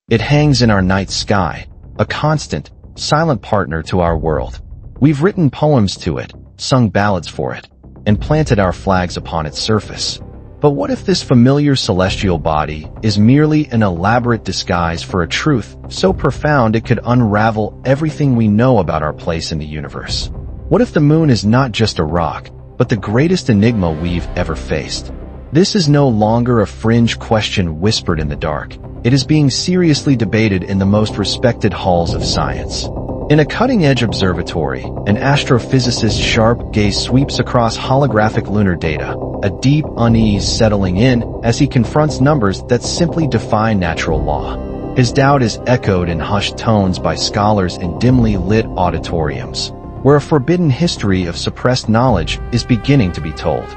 It hangs in our night sky, a constant, silent partner to our world. We've written poems to it, sung ballads for it, and planted our flags upon its surface. But what if this familiar celestial body is merely an elaborate disguise for a truth so profound it could unravel everything we know about our place in the universe? What if the moon is not just a rock, but the greatest enigma we've ever faced? This is no longer a fringe question whispered in the dark. It is being seriously debated in the most respected halls of science. In a cutting-edge observatory, an astrophysicist's sharp gaze sweeps across holographic lunar data, a deep unease settling in as he confronts numbers that simply defy natural law. His doubt is echoed in hushed tones by scholars in dimly lit auditoriums, where a forbidden history of suppressed knowledge is beginning to be told.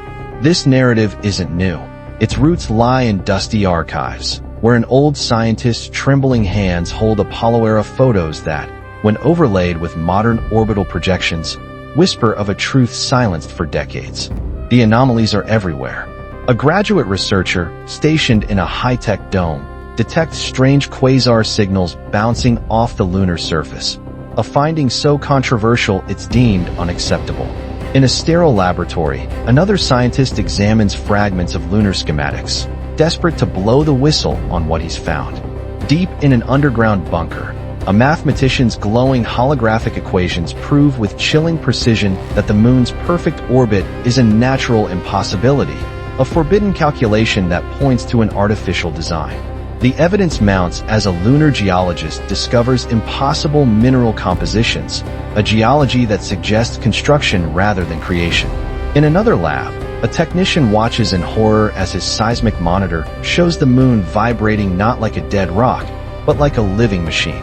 This narrative isn't new. Its roots lie in dusty archives, where an old scientist's trembling hands hold Apollo-era photos that, when overlaid with modern orbital projections, whisper of a truth silenced for decades. The anomalies are everywhere. A graduate researcher, stationed in a high-tech dome, detects strange quasar signals bouncing off the lunar surface, a finding so controversial it's deemed unacceptable. In a sterile laboratory, another scientist examines fragments of lunar schematics, desperate to blow the whistle on what he's found. Deep in an underground bunker, a mathematician's glowing holographic equations prove with chilling precision that the moon's perfect orbit is a natural impossibility, a forbidden calculation that points to an artificial design. The evidence mounts as a lunar geologist discovers impossible mineral compositions, a geology that suggests construction rather than creation. In another lab, a technician watches in horror as his seismic monitor shows the moon vibrating not like a dead rock, but like a living machine.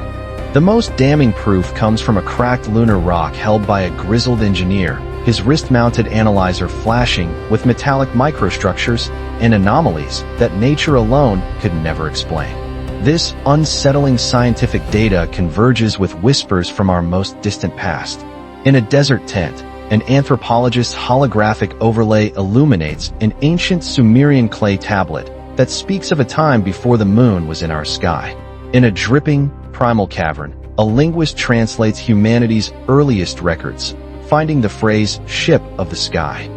The most damning proof comes from a cracked lunar rock held by a grizzled engineer, his wrist-mounted analyzer flashing with metallic microstructures and anomalies that nature alone could never explain. This unsettling scientific data converges with whispers from our most distant past. In a desert tent, an anthropologist's holographic overlay illuminates an ancient Sumerian clay tablet that speaks of a time before the moon was in our sky. In a dripping, primal cavern, a linguist translates humanity's earliest records, finding the phrase "ship of the sky."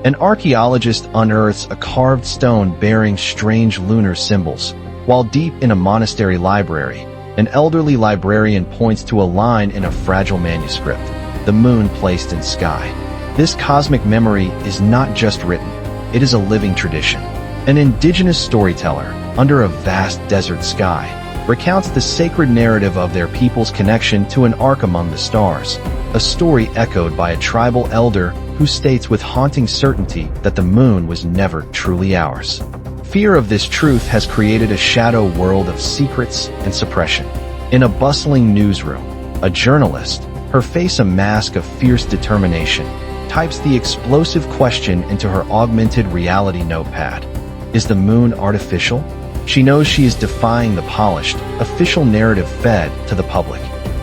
An archaeologist unearths a carved stone bearing strange lunar symbols, while deep in a monastery library, an elderly librarian points to a line in a fragile manuscript, "The moon placed in sky." This cosmic memory is not just written, it is a living tradition. An indigenous storyteller, under a vast desert sky, recounts the sacred narrative of their people's connection to an ark among the stars, a story echoed by a tribal elder who states with haunting certainty that the moon was never truly ours. Fear of this truth has created a shadow world of secrets and suppression. In a bustling newsroom, a journalist, her face a mask of fierce determination, types the explosive question into her augmented reality notepad. Is the moon artificial? She knows she is defying the polished, official narrative fed to the public.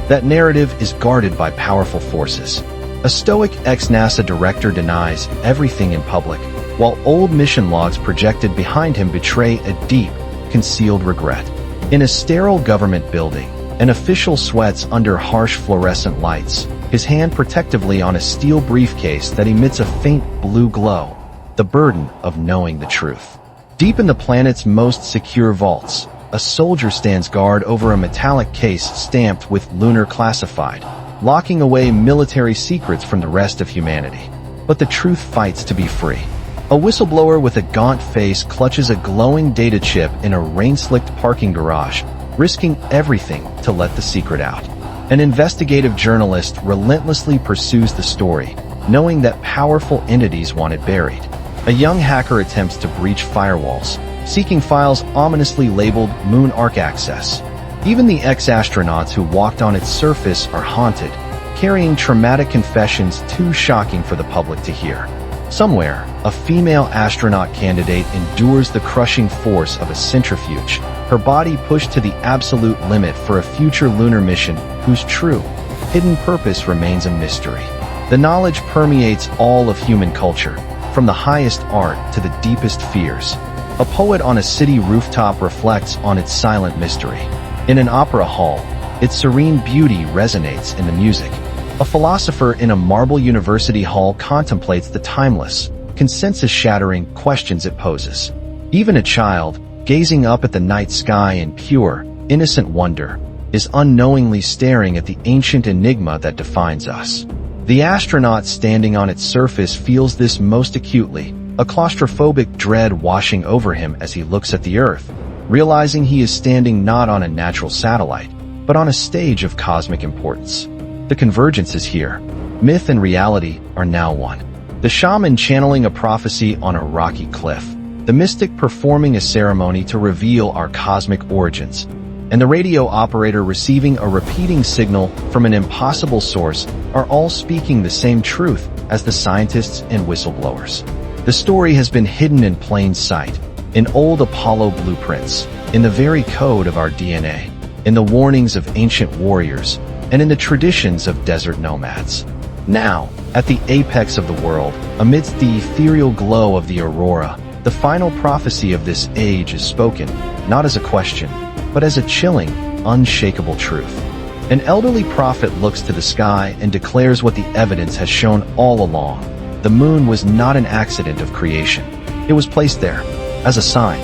That narrative is guarded by powerful forces. A stoic ex-NASA director denies everything in public, while old mission logs projected behind him betray a deep, concealed regret. In a sterile government building, an official sweats under harsh fluorescent lights, his hand protectively on a steel briefcase that emits a faint blue glow, the burden of knowing the truth. Deep in the planet's most secure vaults, a soldier stands guard over a metallic case stamped with Lunar Classified, locking away military secrets from the rest of humanity. But the truth fights to be free. A whistleblower with a gaunt face clutches a glowing data chip in a rain-slicked parking garage, risking everything to let the secret out. An investigative journalist relentlessly pursues the story, knowing that powerful entities want it buried. A young hacker attempts to breach firewalls, seeking files ominously labeled Moon Arc Access. Even the ex-astronauts who walked on its surface are haunted, carrying traumatic confessions too shocking for the public to hear. Somewhere, a female astronaut candidate endures the crushing force of a centrifuge, her body pushed to the absolute limit for a future lunar mission whose true, hidden purpose remains a mystery. The knowledge permeates all of human culture, from the highest art to the deepest fears. A poet on a city rooftop reflects on its silent mystery. In an opera hall, its serene beauty resonates in the music. A philosopher in a marble university hall contemplates the timeless, consensus-shattering questions it poses. Even a child, gazing up at the night sky in pure, innocent wonder, is unknowingly staring at the ancient enigma that defines us. The astronaut standing on its surface feels this most acutely, a claustrophobic dread washing over him as he looks at the Earth, realizing he is standing not on a natural satellite, but on a stage of cosmic importance. The convergence is here. Myth and reality are now one. The shaman channeling a prophecy on a rocky cliff, the mystic performing a ceremony to reveal our cosmic origins, and the radio operator receiving a repeating signal from an impossible source are all speaking the same truth as the scientists and whistleblowers. The story has been hidden in plain sight, in old Apollo blueprints, in the very code of our DNA, in the warnings of ancient warriors, and in the traditions of desert nomads. Now, at the apex of the world, amidst the ethereal glow of the aurora, the final prophecy of this age is spoken, not as a question, but as a chilling, unshakable truth. An elderly prophet looks to the sky and declares what the evidence has shown all along. The moon was not an accident of creation. It was placed there, as a sign.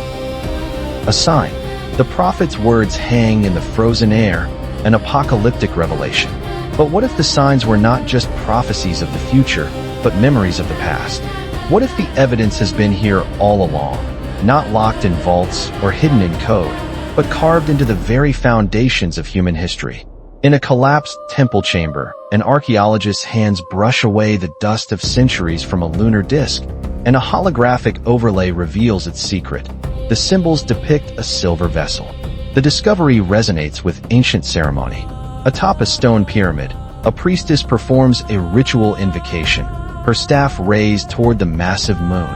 A sign. The prophet's words hang in the frozen air, an apocalyptic revelation. But what if the signs were not just prophecies of the future, but memories of the past? What if the evidence has been here all along, not locked in vaults or hidden in code, but carved into the very foundations of human history? In a collapsed temple chamber, an archaeologist's hands brush away the dust of centuries from a lunar disk, and a holographic overlay reveals its secret. The symbols depict a silver vessel. The discovery resonates with ancient ceremony. Atop a stone pyramid, a priestess performs a ritual invocation, her staff raised toward the massive moon,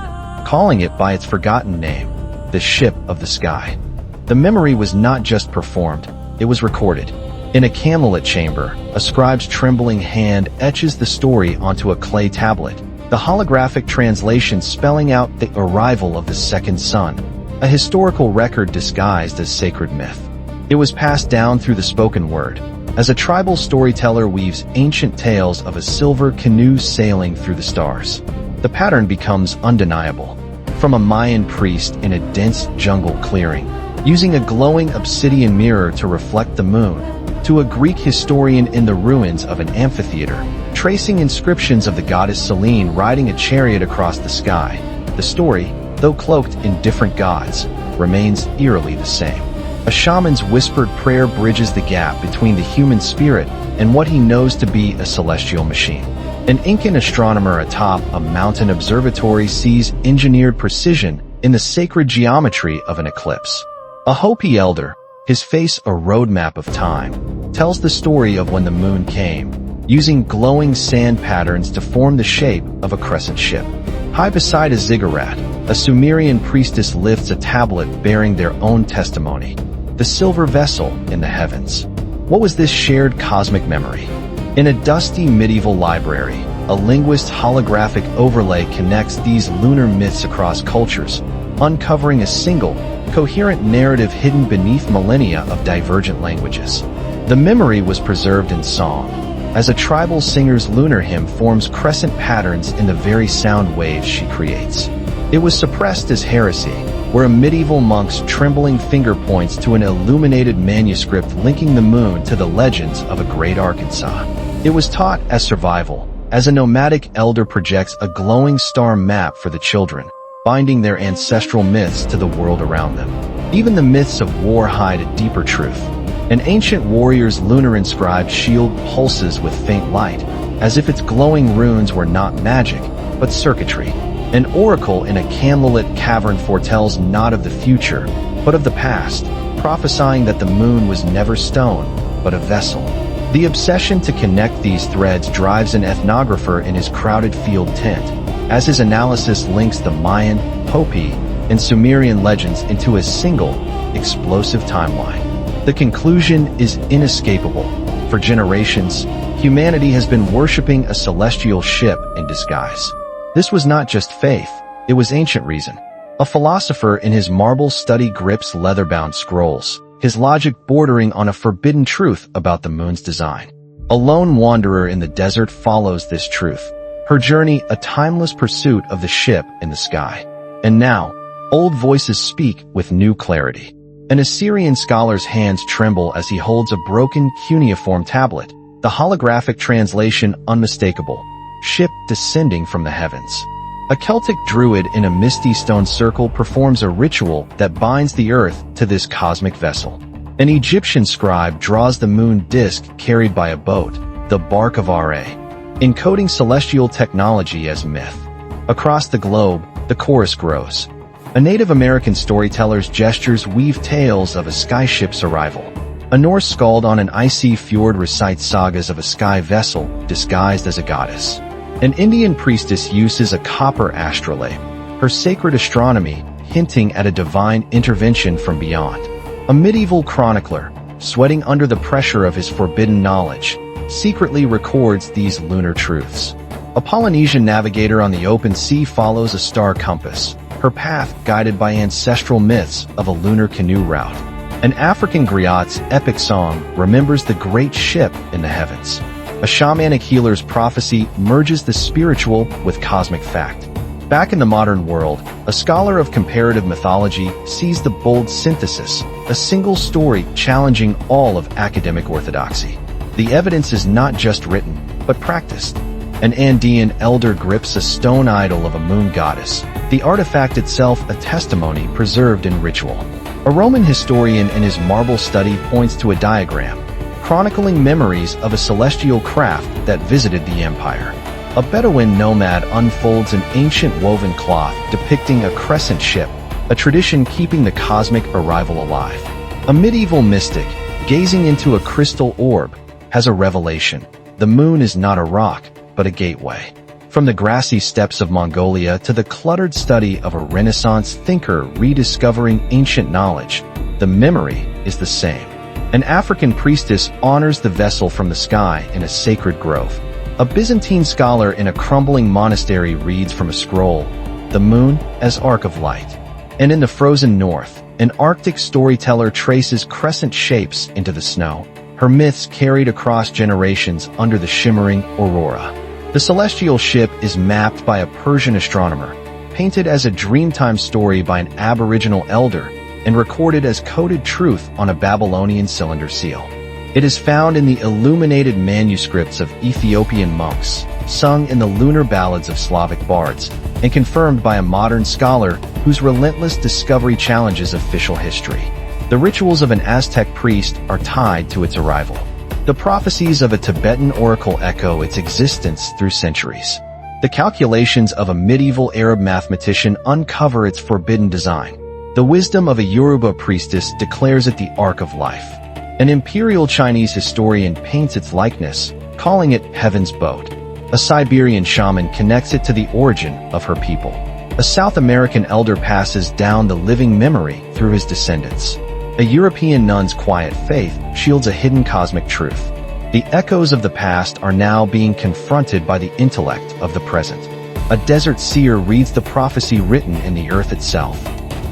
calling it by its forgotten name, the ship of the sky. The memory was not just performed, it was recorded. In a candlelit chamber, a scribe's trembling hand etches the story onto a clay tablet, the holographic translation spelling out the arrival of the second sun, a historical record disguised as sacred myth. It was passed down through the spoken word, as a tribal storyteller weaves ancient tales of a silver canoe sailing through the stars. The pattern becomes undeniable. From a Mayan priest in a dense jungle clearing, using a glowing obsidian mirror to reflect the moon, to a Greek historian in the ruins of an amphitheater, tracing inscriptions of the goddess Selene riding a chariot across the sky, the story, though cloaked in different gods, remains eerily the same. A shaman's whispered prayer bridges the gap between the human spirit and what he knows to be a celestial machine. An Incan astronomer atop a mountain observatory sees engineered precision in the sacred geometry of an eclipse. A Hopi elder, his face a roadmap of time, tells the story of when the moon came, using glowing sand patterns to form the shape of a crescent ship. High beside a ziggurat, a Sumerian priestess lifts a tablet bearing their own testimony, the silver vessel in the heavens. What was this shared cosmic memory? In a dusty medieval library, a linguist's holographic overlay connects these lunar myths across cultures, uncovering a single, coherent narrative hidden beneath millennia of divergent languages. The memory was preserved in song, as a tribal singer's lunar hymn forms crescent patterns in the very sound waves she creates. It was suppressed as heresy, where a medieval monk's trembling finger points to an illuminated manuscript linking the moon to the legends of a great Arkansas. It was taught as survival, as a nomadic elder projects a glowing star map for the children, binding their ancestral myths to the world around them. Even the myths of war hide a deeper truth. An ancient warrior's lunar-inscribed shield pulses with faint light, as if its glowing runes were not magic, but circuitry. An oracle in a candlelit cavern foretells not of the future, but of the past, prophesying that the moon was never stone, but a vessel. The obsession to connect these threads drives an ethnographer in his crowded field tent, as his analysis links the Mayan, Hopi, and Sumerian legends into a single, explosive timeline. The conclusion is inescapable. For generations, humanity has been worshipping a celestial ship in disguise. This was not just faith, it was ancient reason. A philosopher in his marble study grips leather-bound scrolls, his logic bordering on a forbidden truth about the moon's design. A lone wanderer in the desert follows this truth, her journey a timeless pursuit of the ship in the sky. And now, old voices speak with new clarity. An Assyrian scholar's hands tremble as he holds a broken cuneiform tablet, the holographic translation unmistakable, ship descending from the heavens. A Celtic druid in a misty stone circle performs a ritual that binds the earth to this cosmic vessel. An Egyptian scribe draws the moon disk carried by a boat, the bark of Ra, encoding celestial technology as myth. Across the globe, the chorus grows. A Native American storyteller's gestures weave tales of a skyship's arrival. A Norse skald on an icy fjord recites sagas of a sky vessel disguised as a goddess. An Indian priestess uses a copper astrolabe, her sacred astronomy hinting at a divine intervention from beyond. A medieval chronicler, sweating under the pressure of his forbidden knowledge, secretly records these lunar truths. A Polynesian navigator on the open sea follows a star compass, her path guided by ancestral myths of a lunar canoe route. An African griot's epic song remembers the great ship in the heavens. A shamanic healer's prophecy merges the spiritual with cosmic fact. Back in the modern world, a scholar of comparative mythology sees the bold synthesis, a single story challenging all of academic orthodoxy. The evidence is not just written, but practiced. An Andean elder grips a stone idol of a moon goddess, the artifact itself a testimony preserved in ritual. A Roman historian in his marble study points to a diagram, chronicling memories of a celestial craft that visited the empire. A Bedouin nomad unfolds an ancient woven cloth depicting a crescent ship, a tradition keeping the cosmic arrival alive. A medieval mystic, gazing into a crystal orb, has a revelation. The moon is not a rock, but a gateway. From the grassy steppes of Mongolia to the cluttered study of a Renaissance thinker rediscovering ancient knowledge, the memory is the same. An African priestess honors the vessel from the sky in a sacred grove. A Byzantine scholar in a crumbling monastery reads from a scroll, the moon as arc of light. And in the frozen north, an Arctic storyteller traces crescent shapes into the snow, her myths carried across generations under the shimmering aurora. The celestial ship is mapped by a Persian astronomer, painted as a Dreamtime story by an Aboriginal elder, and recorded as coded truth on a Babylonian cylinder seal. It is found in the illuminated manuscripts of Ethiopian monks, sung in the lunar ballads of Slavic bards, and confirmed by a modern scholar whose relentless discovery challenges official history. The rituals of an Aztec priest are tied to its arrival. The prophecies of a Tibetan oracle echo its existence through centuries. The calculations of a medieval Arab mathematician uncover its forbidden design. The wisdom of a Yoruba priestess declares it the arc of life. An imperial Chinese historian paints its likeness, calling it Heaven's Boat. A Siberian shaman connects it to the origin of her people. A South American elder passes down the living memory through his descendants. A European nun's quiet faith shields a hidden cosmic truth. The echoes of the past are now being confronted by the intellect of the present. A desert seer reads the prophecy written in the earth itself.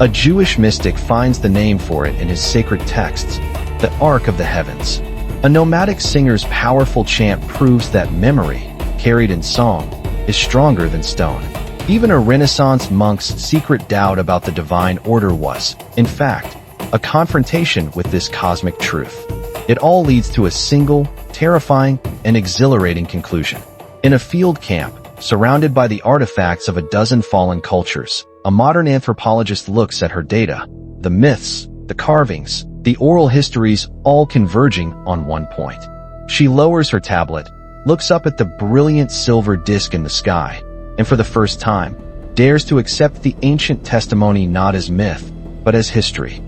A Jewish mystic finds the name for it in his sacred texts, the Ark of the Heavens. A nomadic singer's powerful chant proves that memory, carried in song, is stronger than stone. Even a Renaissance monk's secret doubt about the divine order was, in fact, a confrontation with this cosmic truth. It all leads to a single, terrifying, and exhilarating conclusion. In a field camp, surrounded by the artifacts of a dozen fallen cultures, a modern anthropologist looks at her data, the myths, the carvings, the oral histories all converging on one point. She lowers her tablet, looks up at the brilliant silver disk in the sky, and for the first time, dares to accept the ancient testimony not as myth, but as history.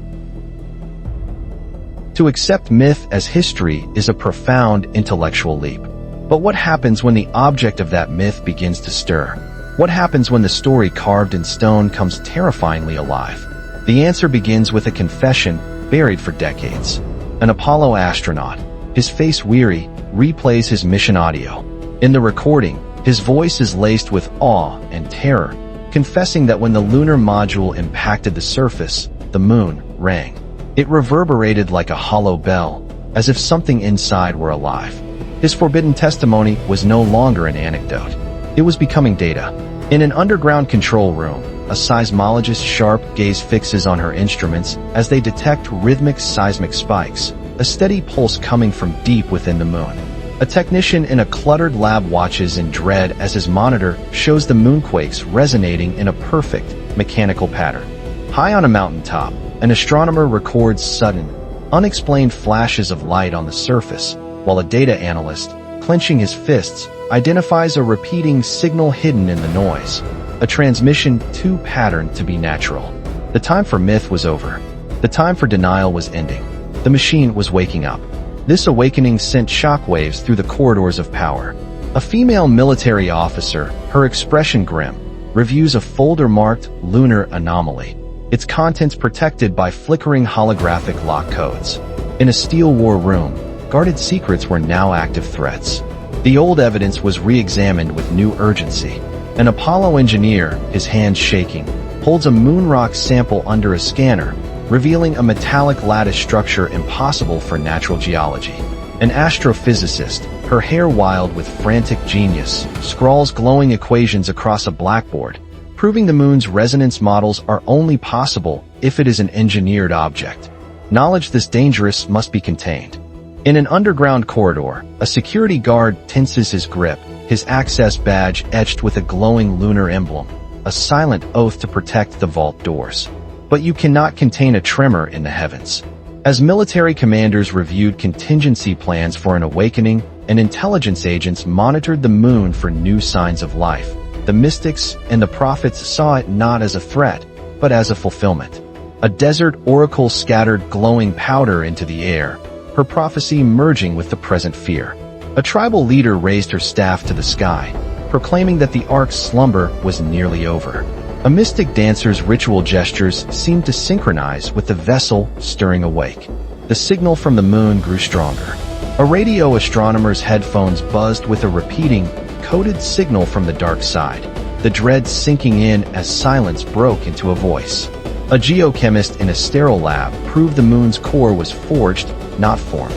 To accept myth as history is a profound intellectual leap. But what happens when the object of that myth begins to stir? What happens when the story carved in stone comes terrifyingly alive? The answer begins with a confession buried for decades. An Apollo astronaut, his face weary, replays his mission audio. In the recording, his voice is laced with awe and terror, confessing that when the lunar module impacted the surface, the moon rang. It reverberated like a hollow bell, as if something inside were alive. His forbidden testimony was no longer an anecdote. It was becoming data. In an underground control room, a seismologist's sharp gaze fixes on her instruments as they detect rhythmic seismic spikes, a steady pulse coming from deep within the moon. A technician in a cluttered lab watches in dread as his monitor shows the moonquakes resonating in a perfect, mechanical pattern. High on a mountaintop, an astronomer records sudden, unexplained flashes of light on the surface, while a data analyst, clenching his fists, identifies a repeating signal hidden in the noise, a transmission too patterned to be natural. The time for myth was over. The time for denial was ending. The machine was waking up. This awakening sent shockwaves through the corridors of power. A female military officer, her expression grim, reviews a folder marked Lunar Anomaly, its contents protected by flickering holographic lock codes. In a steel war room, guarded secrets were now active threats. The old evidence was re-examined with new urgency. An Apollo engineer, his hands shaking, holds a moon rock sample under a scanner, revealing a metallic lattice structure impossible for natural geology. An astrophysicist, her hair wild with frantic genius, scrawls glowing equations across a blackboard, proving the moon's resonance models are only possible if it is an engineered object. Knowledge this dangerous must be contained. In an underground corridor, a security guard tenses his grip, his access badge etched with a glowing lunar emblem, a silent oath to protect the vault doors. But you cannot contain a tremor in the heavens. As military commanders reviewed contingency plans for an awakening, and intelligence agents monitored the moon for new signs of life, the mystics and the prophets saw it not as a threat, but as a fulfillment. A desert oracle scattered glowing powder into the air, her prophecy merging with the present fear. A tribal leader raised her staff to the sky, proclaiming that the Ark's slumber was nearly over. A mystic dancer's ritual gestures seemed to synchronize with the vessel stirring awake. The signal from the moon grew stronger. A radio astronomer's headphones buzzed with a repeating, coded signal from the dark side, the dread sinking in as silence broke into a voice. A geochemist in a sterile lab proved the moon's core was forged, not formed.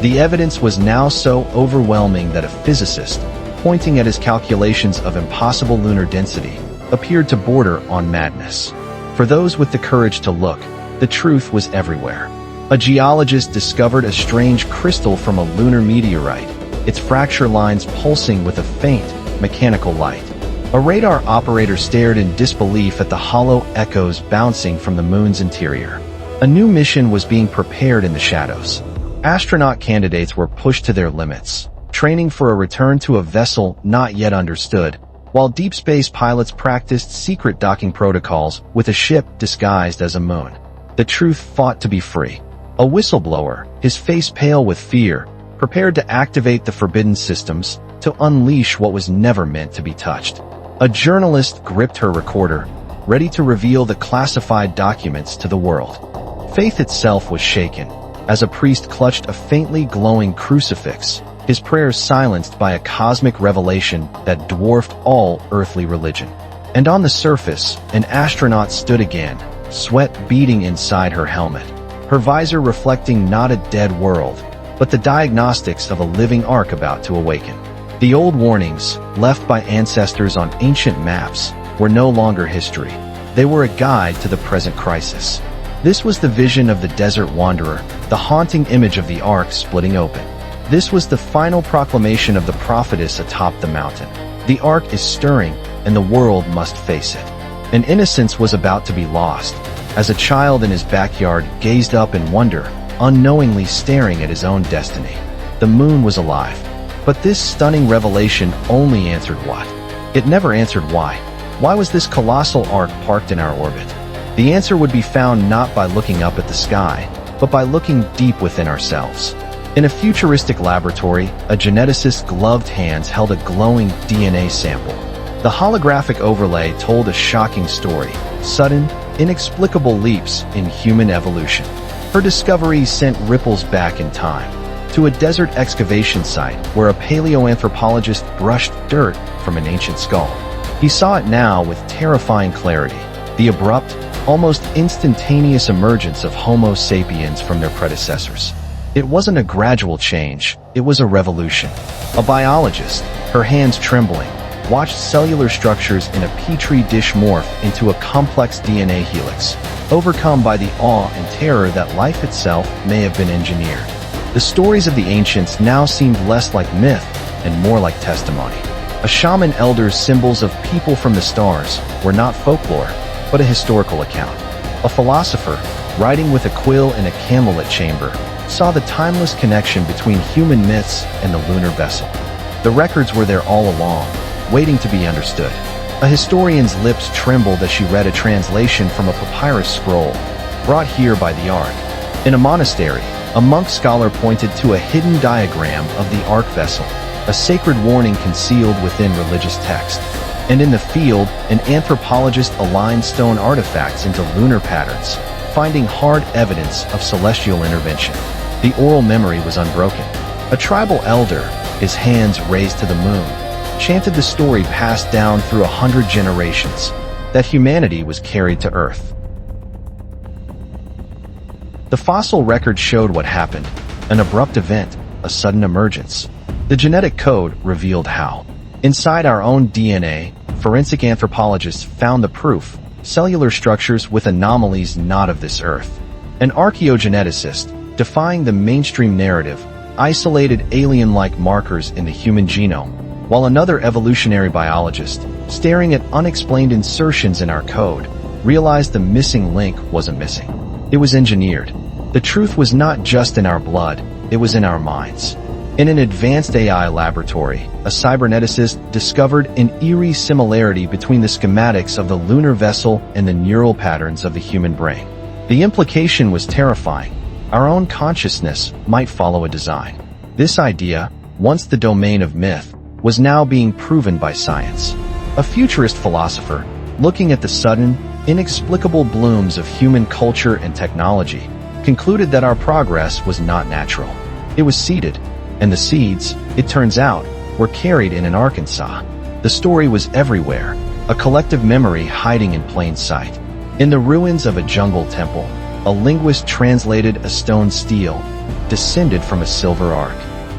The evidence was now so overwhelming that a physicist, pointing at his calculations of impossible lunar density, appeared to border on madness. For those with the courage to look, the truth was everywhere. A geologist discovered a strange crystal from a lunar meteorite, its fracture lines pulsing with a faint, mechanical light. A radar operator stared in disbelief at the hollow echoes bouncing from the moon's interior. A new mission was being prepared in the shadows. Astronaut candidates were pushed to their limits, training for a return to a vessel not yet understood, while deep space pilots practiced secret docking protocols with a ship disguised as a moon. The truth fought to be free. A whistleblower, his face pale with fear, prepared to activate the forbidden systems, to unleash what was never meant to be touched. A journalist gripped her recorder, ready to reveal the classified documents to the world. Faith itself was shaken, as a priest clutched a faintly glowing crucifix, his prayers silenced by a cosmic revelation that dwarfed all earthly religion. And on the surface, an astronaut stood again, sweat beading inside her helmet, her visor reflecting not a dead world, but the diagnostics of a living ark about to awaken. The old warnings, left by ancestors on ancient maps, were no longer history. They were a guide to the present crisis. This was the vision of the desert wanderer, the haunting image of the ark splitting open. This was the final proclamation of the prophetess atop the mountain. The ark is stirring, and the world must face it. An innocence was about to be lost, as a child in his backyard gazed up in wonder, unknowingly staring at his own destiny. The moon was alive. But this stunning revelation only answered what? It never answered why. Why was this colossal ark parked in our orbit? The answer would be found not by looking up at the sky, but by looking deep within ourselves. In a futuristic laboratory, a geneticist's gloved hands held a glowing DNA sample. The holographic overlay told a shocking story, sudden, inexplicable leaps in human evolution. Her discovery sent ripples back in time, to a desert excavation site where a paleoanthropologist brushed dirt from an ancient skull. He saw it now with terrifying clarity, the abrupt, almost instantaneous emergence of Homo sapiens from their predecessors. It wasn't a gradual change, it was a revolution. A biologist, her hands trembling, watched cellular structures in a petri dish morph into a complex DNA helix, overcome by the awe and terror that life itself may have been engineered. The stories of the ancients now seemed less like myth and more like testimony. A shaman elder's symbols of people from the stars were not folklore, but a historical account. A philosopher, writing with a quill in a candlelit chamber, saw the timeless connection between human myths and the lunar vessel. The records were there all along, waiting to be understood. A historian's lips trembled as she read a translation from a papyrus scroll, brought here by the Ark. In a monastery, a monk scholar pointed to a hidden diagram of the Ark vessel, a sacred warning concealed within religious text. And in the field, an anthropologist aligned stone artifacts into lunar patterns, finding hard evidence of celestial intervention. The oral memory was unbroken. A tribal elder, his hands raised to the moon, chanted the story passed down through 100 generations, that humanity was carried to Earth. The fossil record showed what happened, an abrupt event, a sudden emergence. The genetic code revealed how. Inside our own DNA, forensic anthropologists found the proof, cellular structures with anomalies not of this Earth. An archaeogeneticist, defying the mainstream narrative, isolated alien-like markers in the human genome, while another evolutionary biologist, staring at unexplained insertions in our code, realized the missing link wasn't missing. It was engineered. The truth was not just in our blood, it was in our minds. In an advanced AI laboratory, a cyberneticist discovered an eerie similarity between the schematics of the lunar vessel and the neural patterns of the human brain. The implication was terrifying. Our own consciousness might follow a design. This idea, once the domain of myth, was now being proven by science. A futurist philosopher, looking at the sudden, inexplicable blooms of human culture and technology, concluded that our progress was not natural. It was seeded, and the seeds, it turns out, were carried in Arkansas. The story was everywhere, a collective memory hiding in plain sight. In the ruins of a jungle temple, a linguist translated a stone stele, descended from a silver ark.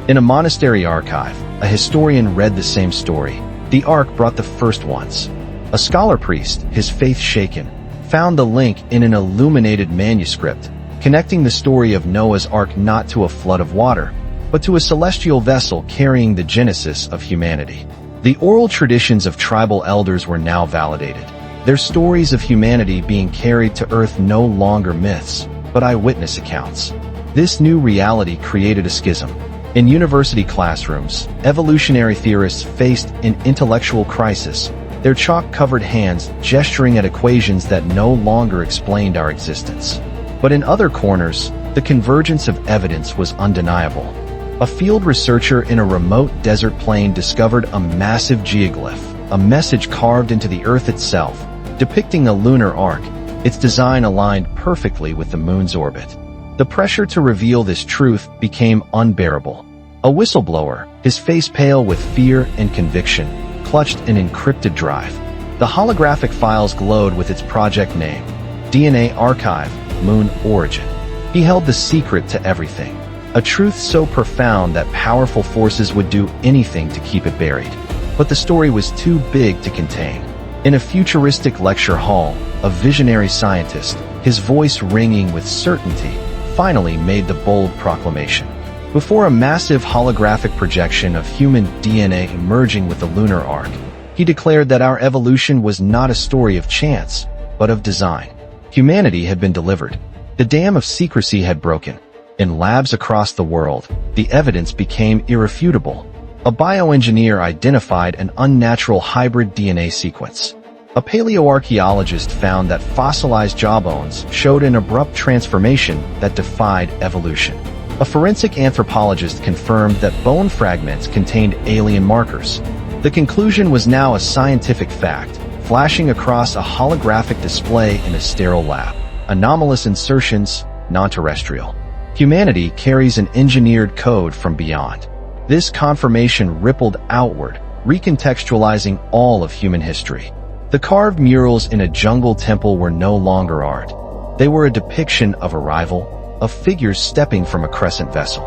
In a monastery archive, a historian read the same story. The ark brought the first ones. A scholar priest, his faith shaken, found the link in an illuminated manuscript, connecting the story of Noah's Ark not to a flood of water, but to a celestial vessel carrying the genesis of humanity. The oral traditions of tribal elders were now validated, their stories of humanity being carried to Earth no longer myths, but eyewitness accounts. This new reality created a schism. In university classrooms, evolutionary theorists faced an intellectual crisis, their chalk-covered hands gesturing at equations that no longer explained our existence. But in other corners, the convergence of evidence was undeniable. A field researcher in a remote desert plain discovered a massive geoglyph, a message carved into the Earth itself, depicting a lunar arc, its design aligned perfectly with the moon's orbit. The pressure to reveal this truth became unbearable. A whistleblower, his face pale with fear and conviction, clutched an encrypted drive. The holographic files glowed with its project name, DNA Archive, Moon Origin. He held the secret to everything, a truth so profound that powerful forces would do anything to keep it buried. But the story was too big to contain. In a futuristic lecture hall, a visionary scientist, his voice ringing with certainty, finally made the bold proclamation. Before a massive holographic projection of human DNA emerging with the lunar arc, he declared that our evolution was not a story of chance, but of design. Humanity had been delivered. The dam of secrecy had broken. In labs across the world, the evidence became irrefutable. A bioengineer identified an unnatural hybrid DNA sequence. A paleoarchaeologist found that fossilized jawbones showed an abrupt transformation that defied evolution. A forensic anthropologist confirmed that bone fragments contained alien markers. The conclusion was now a scientific fact, flashing across a holographic display in a sterile lab. Anomalous insertions, non-terrestrial. Humanity carries an engineered code from beyond. This confirmation rippled outward, recontextualizing all of human history. The carved murals in a jungle temple were no longer art. They were a depiction of arrival, of figures stepping from a crescent vessel.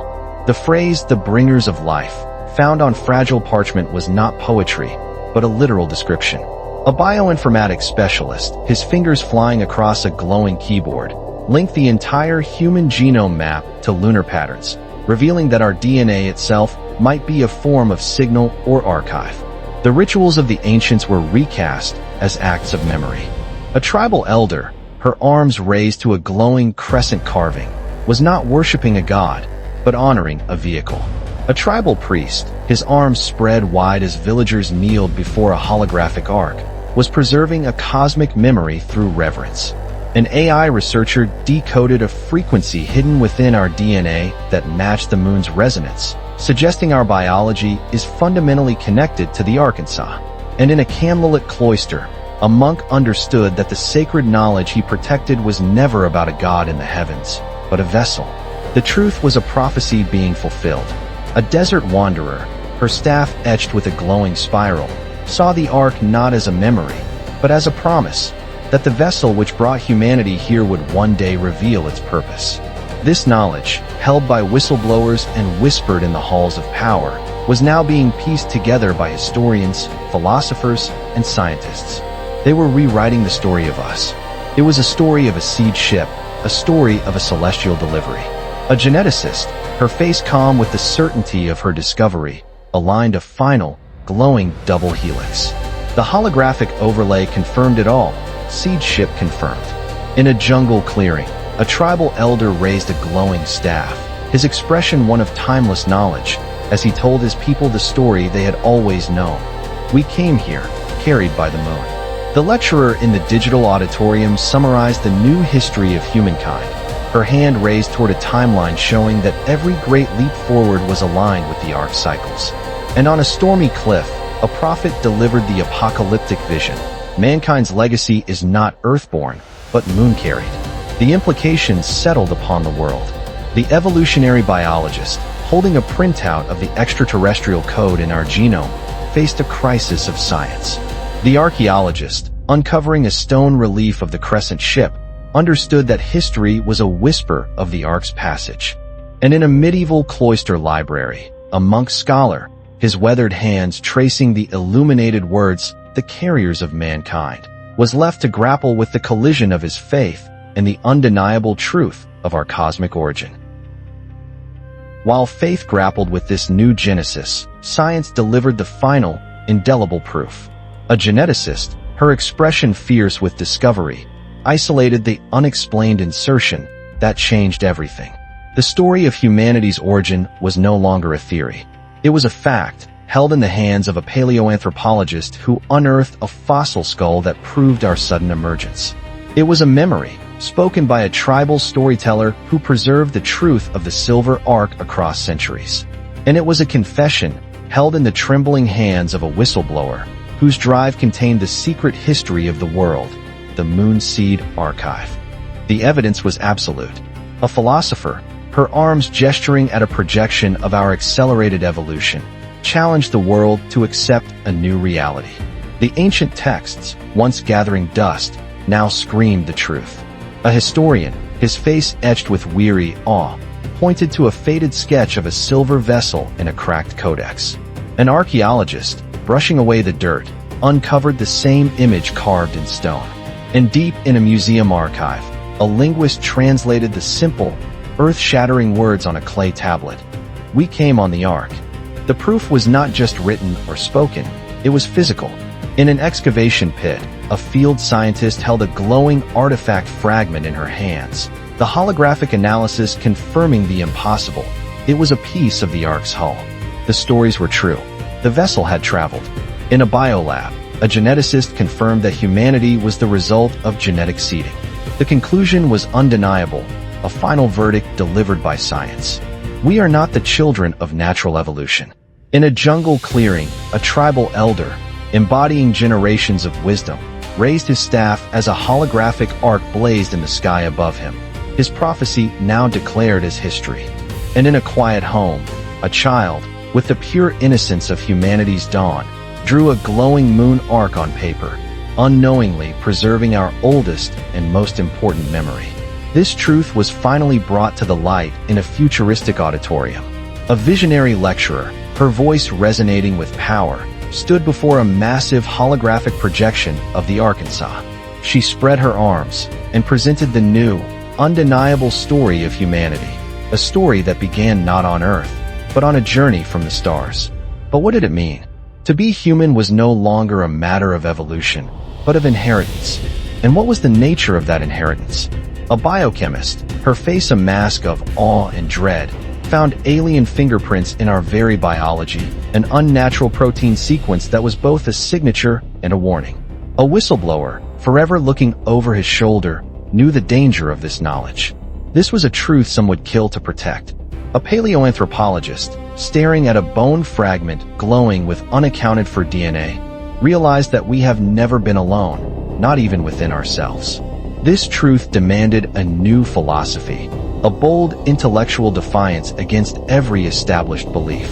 The phrase, "the bringers of life," found on fragile parchment was not poetry, but a literal description. A bioinformatics specialist, his fingers flying across a glowing keyboard, linked the entire human genome map to lunar patterns, revealing that our DNA itself might be a form of signal or archive. The rituals of the ancients were recast as acts of memory. A tribal elder, her arms raised to a glowing crescent carving, was not worshipping a god, but honoring a vehicle. A tribal priest, his arms spread wide as villagers kneeled before a holographic ark, was preserving a cosmic memory through reverence. An AI researcher decoded a frequency hidden within our DNA that matched the moon's resonance, suggesting our biology is fundamentally connected to the Arkansas. And in a candlelit cloister, a monk understood that the sacred knowledge he protected was never about a god in the heavens, but a vessel. The truth was a prophecy being fulfilled. A desert wanderer, her staff etched with a glowing spiral, saw the ark not as a memory, but as a promise that the vessel which brought humanity here would one day reveal its purpose. This knowledge, held by whistleblowers and whispered in the halls of power, was now being pieced together by historians, philosophers, and scientists. They were rewriting the story of us. It was a story of a seed ship, a story of a celestial delivery. A geneticist, her face calm with the certainty of her discovery, aligned a final, glowing double helix. The holographic overlay confirmed it all. Seed ship confirmed. In a jungle clearing, a tribal elder raised a glowing staff, his expression one of timeless knowledge, as he told his people the story they had always known. We came here, carried by the moon. The lecturer in the digital auditorium summarized the new history of humankind, her hand raised toward a timeline showing that every great leap forward was aligned with the arc cycles. And on a stormy cliff, a prophet delivered the apocalyptic vision. Mankind's legacy is not earthborn, but moon-carried. The implications settled upon the world. The evolutionary biologist, holding a printout of the extraterrestrial code in our genome, faced a crisis of science. The archaeologist, uncovering a stone relief of the crescent ship, understood that history was a whisper of the ark's passage. And in a medieval cloister library, a monk scholar, his weathered hands tracing the illuminated words, "the carriers of mankind," was left to grapple with the collision of his faith and the undeniable truth of our cosmic origin. While faith grappled with this new genesis, science delivered the final, indelible proof. A geneticist, her expression fierce with discovery, isolated the unexplained insertion that changed everything. The story of humanity's origin was no longer a theory. It was a fact, held in the hands of a paleoanthropologist who unearthed a fossil skull that proved our sudden emergence. It was a memory, spoken by a tribal storyteller who preserved the truth of the silver ark across centuries. And it was a confession, held in the trembling hands of a whistleblower, whose drive contained the secret history of the world, the Moon Seed Archive. The evidence was absolute. A philosopher, her arms gesturing at a projection of our accelerated evolution, challenged the world to accept a new reality. The ancient texts, once gathering dust, now screamed the truth. A historian, his face etched with weary awe, pointed to a faded sketch of a silver vessel in a cracked codex. An archaeologist, brushing away the dirt, uncovered the same image carved in stone. And deep in a museum archive, a linguist translated the simple, earth-shattering words on a clay tablet. We came on the ark. The proof was not just written or spoken, it was physical. In an excavation pit, a field scientist held a glowing artifact fragment in her hands, the holographic analysis confirming the impossible. It was a piece of the ark's hull. The stories were true. The vessel had traveled. In a biolab, a geneticist confirmed that humanity was the result of genetic seeding. The conclusion was undeniable, a final verdict delivered by science. We are not the children of natural evolution. In a jungle clearing, a tribal elder, embodying generations of wisdom, raised his staff as a holographic arc blazed in the sky above him, his prophecy now declared as history. And in a quiet home, a child, with the pure innocence of humanity's dawn, drew a glowing moon arc on paper, unknowingly preserving our oldest and most important memory. This truth was finally brought to the light in a futuristic auditorium. A visionary lecturer, her voice resonating with power, stood before a massive holographic projection of the Arkansas. She spread her arms and presented the new, undeniable story of humanity, a story that began not on Earth, but on a journey from the stars. But what did it mean? To be human was no longer a matter of evolution, but of inheritance. And what was the nature of that inheritance? A biochemist, her face a mask of awe and dread, found alien fingerprints in our very biology, an unnatural protein sequence that was both a signature and a warning. A whistleblower, forever looking over his shoulder, knew the danger of this knowledge. This was a truth some would kill to protect. A paleoanthropologist, staring at a bone fragment glowing with unaccounted for DNA, realized that we have never been alone, not even within ourselves. This truth demanded a new philosophy, a bold intellectual defiance against every established belief.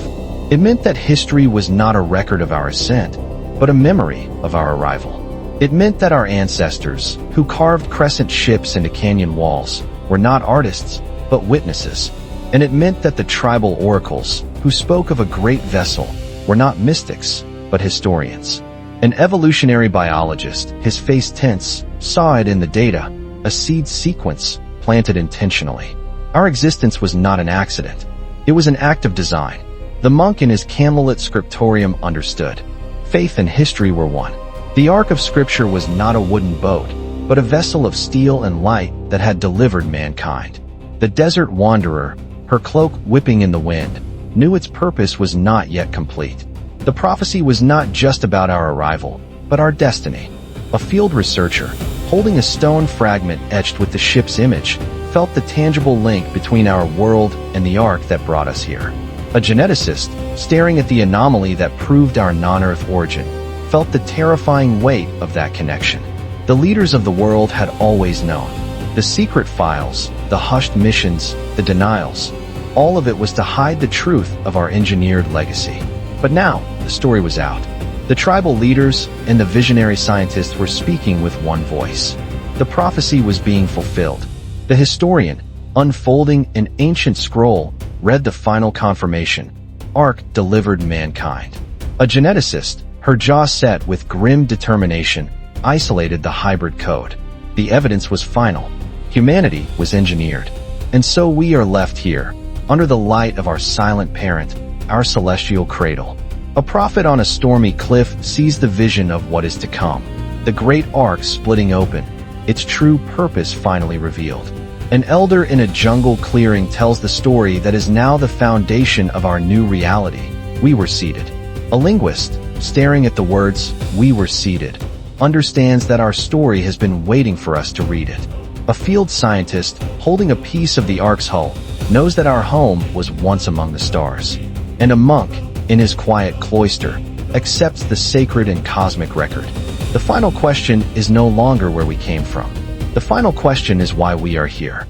It meant that history was not a record of our ascent, but a memory of our arrival. It meant that our ancestors, who carved crescent ships into canyon walls, were not artists, but witnesses. And it meant that the tribal oracles, who spoke of a great vessel, were not mystics, but historians. An evolutionary biologist, his face tense, saw it in the data, a seed sequence planted intentionally. Our existence was not an accident. It was an act of design. The monk in his candlelit scriptorium understood. Faith and history were one. The Ark of Scripture was not a wooden boat, but a vessel of steel and light that had delivered mankind. The desert wanderer, her cloak whipping in the wind, knew its purpose was not yet complete. The prophecy was not just about our arrival, but our destiny. A field researcher, holding a stone fragment etched with the ship's image, felt the tangible link between our world and the ark that brought us here. A geneticist, staring at the anomaly that proved our non-Earth origin, felt the terrifying weight of that connection. The leaders of the world had always known. The secret files, the hushed missions, the denials, all of it was to hide the truth of our engineered legacy. But now, the story was out. The tribal leaders and the visionary scientists were speaking with one voice. The prophecy was being fulfilled. The historian, unfolding an ancient scroll, read the final confirmation. Ark delivered mankind. A geneticist, her jaw set with grim determination, isolated the hybrid code. The evidence was final. Humanity was engineered. And so we are left here, under the light of our silent parent, our celestial cradle. A prophet on a stormy cliff sees the vision of what is to come. The great ark splitting open, its true purpose finally revealed. An elder in a jungle clearing tells the story that is now the foundation of our new reality. We were seated. A linguist, staring at the words, "we were seated," understands that our story has been waiting for us to read it. A field scientist, holding a piece of the ark's hull, knows that our home was once among the stars. And a monk, in his quiet cloister, accepts the sacred and cosmic record. The final question is no longer where we came from. The final question is why we are here.